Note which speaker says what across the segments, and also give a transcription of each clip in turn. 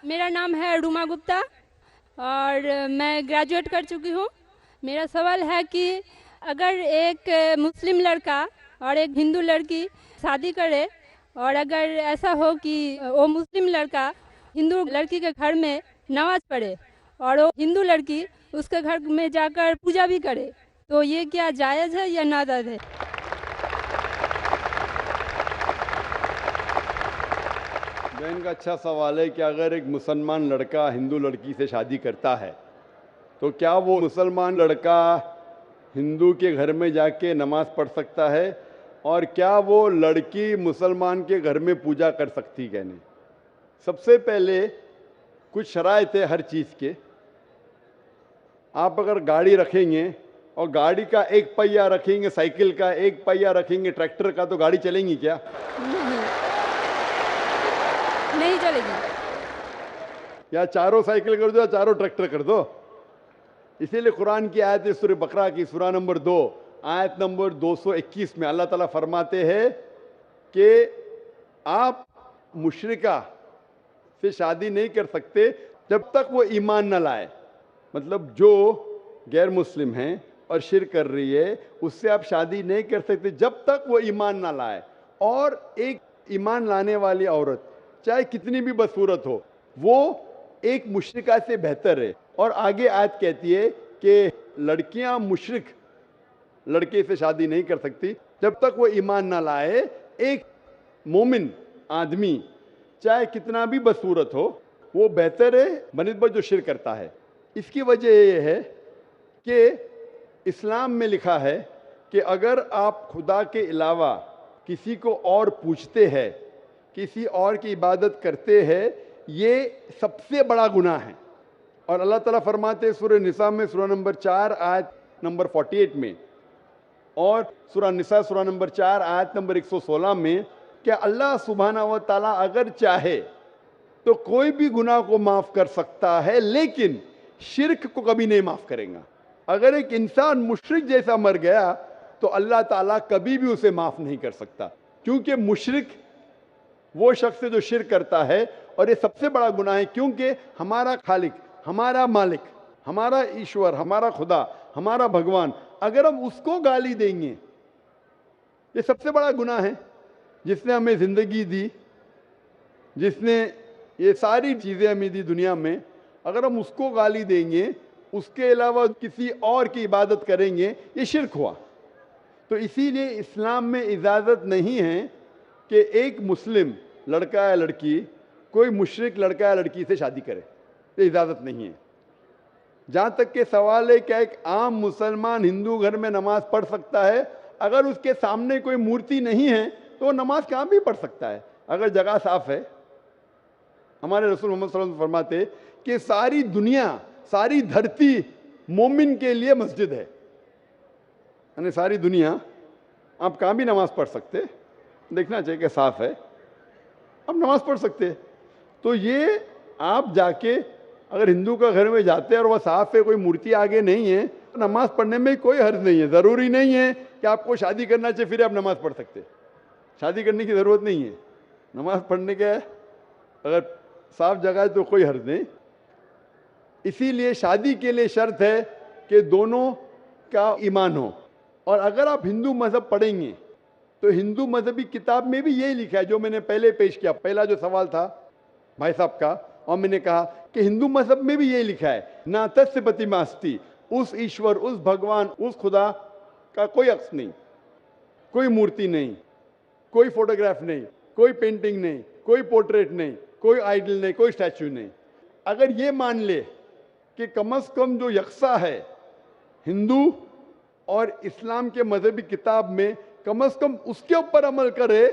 Speaker 1: میرا نام ہے روما گپتا اور میں گریجویٹ کر چکی ہوں. میرا سوال ہے کہ اگر ایک مسلم لڑکا اور ایک ہندو لڑکی شادی کرے اور اگر ایسا ہو کہ وہ مسلم لڑکا ہندو لڑکی کے گھر میں نماز پڑھے اور وہ ہندو لڑکی اس کے گھر میں جا کر پوجا بھی کرے, تو یہ کیا جائز ہے یا ناجائز ہے؟
Speaker 2: بہن کا اچھا سوال ہے کہ اگر ایک مسلمان لڑکا ہندو لڑکی سے شادی کرتا ہے تو کیا وہ مسلمان لڑکا ہندو کے گھر میں جا کے نماز پڑھ سکتا ہے, اور کیا وہ لڑکی مسلمان کے گھر میں پوجا کر سکتی کہ نہیں؟ سب سے پہلے کچھ شرائط ہے ہر چیز کے. آپ اگر گاڑی رکھیں گے اور گاڑی کا ایک پہیہ رکھیں گے, سائیکل کا ایک پہیہ رکھیں گے, ٹریکٹر کا, تو گاڑی چلیں گی کیا؟
Speaker 1: نہیں چلے گی.
Speaker 2: یا چاروں سائیکل کر دو یا چاروں ٹریکٹر کر دو. اسی لیے قرآن کی آیت ہے سورہ بقرہ کی سورہ نمبر 2 آیت نمبر 221 میں اللہ تعالیٰ فرماتے ہیں کہ آپ مشرکہ سے شادی نہیں کر سکتے جب تک وہ ایمان نہ لائے. مطلب جو غیر مسلم ہیں اور شرک کر رہی ہے اس سے آپ شادی نہیں کر سکتے جب تک وہ ایمان نہ لائے. اور ایک ایمان لانے والی عورت چاہے کتنی بھی بدصورت ہو وہ ایک مشرکہ سے بہتر ہے. اور آگے آیت کہتی ہے کہ لڑکیاں مشرک لڑکے سے شادی نہیں کر سکتی جب تک وہ ایمان نہ لائے. ایک مومن آدمی چاہے کتنا بھی بدصورت ہو وہ بہتر ہے بنسبت جو شرک کرتا ہے. اس کی وجہ یہ ہے کہ اسلام میں لکھا ہے کہ اگر آپ خدا کے علاوہ کسی کو اور پوچھتے ہیں, کسی اور کی عبادت کرتے ہیں, یہ سب سے بڑا گناہ ہے. اور اللہ تعالیٰ فرماتے ہیں سورہ نساء میں سورہ نمبر 4 آیت نمبر 48 میں اور سورہ نساء سورہ نمبر 4 آیت نمبر 116 میں کہ اللہ سبحانہ و تعالیٰ اگر چاہے تو کوئی بھی گناہ کو معاف کر سکتا ہے لیکن شرک کو کبھی نہیں معاف کرے گا. اگر ایک انسان مشرک جیسا مر گیا تو اللہ تعالیٰ کبھی بھی اسے معاف نہیں کر سکتا, کیونکہ مشرک وہ شخص جو شرک کرتا ہے اور یہ سب سے بڑا گناہ ہے. کیونکہ ہمارا خالق, ہمارا مالک, ہمارا ایشور, ہمارا خدا, ہمارا بھگوان, اگر ہم اس کو گالی دیں گے, یہ سب سے بڑا گناہ ہے. جس نے ہمیں زندگی دی, جس نے یہ ساری چیزیں ہمیں دی دنیا میں, اگر ہم اس کو گالی دیں گے, اس کے علاوہ کسی اور کی عبادت کریں گے, یہ شرک ہوا. تو اسی لیے اسلام میں اجازت نہیں ہے کہ ایک مسلم لڑکا یا لڑکی کوئی مشرک لڑکا یا لڑکی سے شادی کرے, یہ اجازت نہیں ہے. جہاں تک کہ سوال ہے کہ ایک عام مسلمان ہندو گھر میں نماز پڑھ سکتا ہے, اگر اس کے سامنے کوئی مورتی نہیں ہے تو وہ نماز کہاں بھی پڑھ سکتا ہے اگر جگہ صاف ہے. ہمارے رسول محمد صلی اللہ علیہ وسلم فرماتے کہ ساری دنیا, ساری دھرتی مومن کے لیے مسجد ہے. یعنی ساری دنیا آپ کہاں بھی نماز پڑھ سکتے, دیکھنا چاہیے کہ صاف ہے, آپ نماز پڑھ سکتے. تو یہ آپ جا کے اگر ہندو کا گھر میں جاتے ہیں اور وہ صاف ہے, کوئی مورتی آگے نہیں ہے, تو نماز پڑھنے میں کوئی حرج نہیں ہے. ضروری نہیں ہے کہ آپ کو شادی کرنا چاہیے پھر آپ نماز پڑھ سکتے. شادی کرنے کی ضرورت نہیں ہے, نماز پڑھنے کا اگر صاف جگہ ہے تو کوئی حرج نہیں. اسی لیے شادی کے لیے شرط ہے کہ دونوں کا ایمان ہو. اور اگر آپ ہندو مذہب پڑھیں گے تو ہندو مذہبی کتاب میں بھی یہی لکھا ہے جو میں نے پہلے پیش کیا, پہلا جو سوال تھا بھائی صاحب کا, اور میں نے کہا کہ ہندو مذہب میں بھی یہی لکھا ہے نا تسیہ پرتیماستی, اس ایشور, اس بھگوان, اس خدا کا کوئی عکس نہیں, کوئی مورتی نہیں, کوئی فوٹوگراف نہیں, کوئی پینٹنگ نہیں, کوئی پورٹریٹ نہیں, کوئی آئیڈل نہیں, کوئی اسٹیچو نہیں. اگر یہ مان لے کہ کم از کم جو یکساں ہے ہندو اور اسلام کے مذہبی کتاب میں, کم از کم اس کے اوپر عمل کرے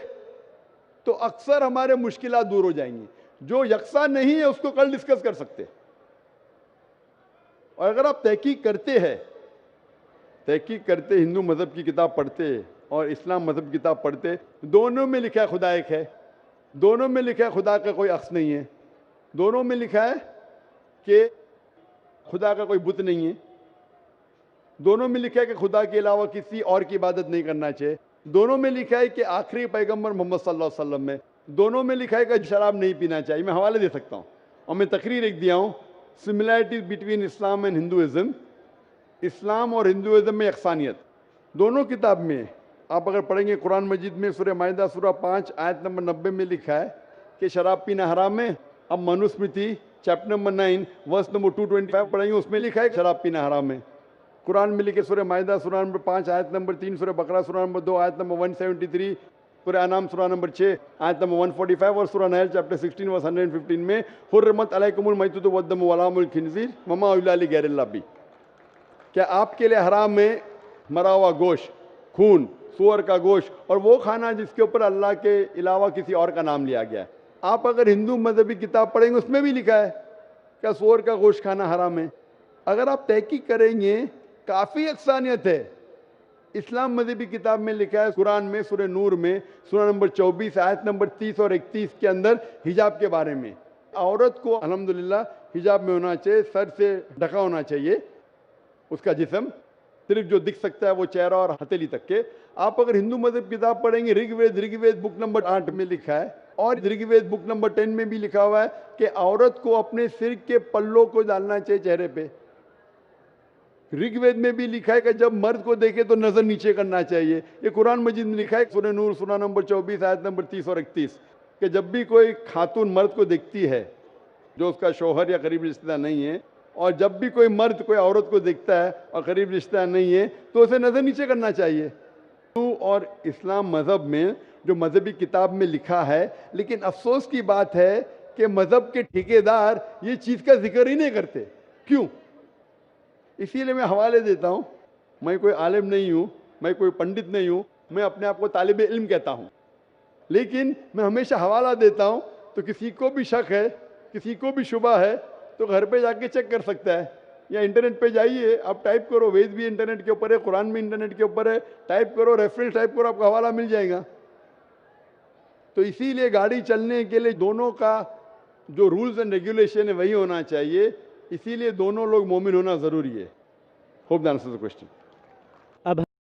Speaker 2: تو اکثر ہمارے مشکلات دور ہو جائیں گی. جو یکساں نہیں ہے اس کو کل ڈسکس کر سکتے. اور اگر آپ تحقیق کرتے ہندو مذہب کی کتاب پڑھتے اور اسلام مذہب کی کتاب پڑھتے, دونوں میں لکھا ہے خدا ایک ہے, دونوں میں لکھا ہے خدا کا کوئی عکس نہیں ہے, دونوں میں لکھا ہے کہ خدا کا کوئی بت نہیں ہے, دونوں میں لکھا ہے کہ خدا کے علاوہ کسی اور کی عبادت نہیں کرنا چاہیے, دونوں میں لکھا ہے کہ آخری پیغمبر محمد صلی اللہ علیہ وسلم میں, دونوں میں لکھا ہے کہ شراب نہیں پینا چاہیے. میں حوالے دے سکتا ہوں. اور میں تقریر ایک دیا ہوں similarities between Islam and Hinduism. Islam اور ہندوازم میں یکسانیت دونوں کتاب میں ہے. آپ اگر پڑھیں گے قرآن مجید میں سورہ مائدہ سورہ 5 آیت نمبر 90 میں لکھا ہے کہ شراب پینا حرام ہے. اب Manusmriti chapter number 9 verse number 225 پڑھیں گے, اس میں لکھا ہے کہ شراب پینا حرام ہے. قرآن میں لکھے سورہ مائدہ سورہ نمبر 5 آیت نمبر 3, سورہ بقرہ سورہ نمبر 2 آیت نمبر 173, سورہ انعام سورہ نمبر 6 آیت نمبر 145 اور سورہ نحل چیپٹر 16 ورس 115 میں حرمت علیکم المیتۃ والدم ولحم الخنزیر وما اہل لغیر اللہ بھی. کیا آپ کے لیے حرام ہے مرا ہوا گوشت, خون, سور کا گوشت اور وہ کھانا جس کے اوپر اللہ کے علاوہ کسی اور کا نام لیا گیا ہے. آپ اگر ہندو مذہبی کتاب پڑھیں گے اس میں بھی لکھا ہے کہ سور کا گوشت کھانا حرام ہے. اگر آپ تحقیق کریں گے کافی یکسانیت ہے. اسلام مذہبی کتاب میں لکھا ہے قرآن میں سورہ نور میں سورہ نمبر 24 آیت نمبر 30 اور 31 کے اندر حجاب کے بارے میں. عورت کو الحمدللہ حجاب میں ہونا چاہیے, سر سے ڈھکا ہونا چاہیے اس کا جسم, صرف جو دکھ سکتا ہے وہ چہرہ اور ہتھیلی تک کے. آپ اگر ہندو مذہب کتاب پڑھیں گے رگ وید بک نمبر 8 میں لکھا ہے اور رگ وید بک نمبر 10 میں بھی لکھا ہوا ہے کہ عورت کو اپنے سر کے پلوں کو ڈالنا چاہیے چہرے پہ. رگ وید میں بھی لکھا ہے کہ جب مرد کو دیکھے تو نظر نیچے کرنا چاہیے. یہ قرآن مجید میں لکھا ہے سورہ نور سورہ نمبر 24 آیت نمبر 30 اور 31 کہ جب بھی کوئی خاتون مرد کو دیکھتی ہے جو اس کا شوہر یا قریب رشتہ دار نہیں ہے, اور جب بھی کوئی مرد کوئی عورت کو دیکھتا ہے اور قریب رشتہ دار نہیں ہے تو اسے نظر نیچے کرنا چاہیے. اور اسلام مذہب میں جو مذہبی کتاب میں لکھا ہے, لیکن افسوس کی بات ہے کہ مذہب کے ٹھیکیدار یہ چیز کا ذکر ہی نہیں کرتے. کیوں؟ اسی لیے میں حوالے دیتا ہوں. میں کوئی عالم نہیں ہوں, میں کوئی پنڈت نہیں ہوں, میں اپنے آپ کو طالب علم کہتا ہوں, لیکن میں ہمیشہ حوالہ دیتا ہوں. تو کسی کو بھی شک ہے, کسی کو بھی شبہ ہے تو گھر پہ جا کے چیک کر سکتا ہے, یا انٹرنیٹ پہ جائیے, آپ ٹائپ کرو, وید بھی انٹرنیٹ کے اوپر ہے, قرآن بھی انٹرنیٹ کے اوپر ہے, ٹائپ کرو, ریفرنس ٹائپ کرو, آپ کو حوالہ مل جائے گا. تو اسی لیے گاڑی چلنے کے لیے دونوں کا جو رولز اینڈ ریگولیشن ہے وہی ہونا چاہیے. اسی لیے دونوں لوگ مومن ہونا ضروری ہے. Hope that answers the question.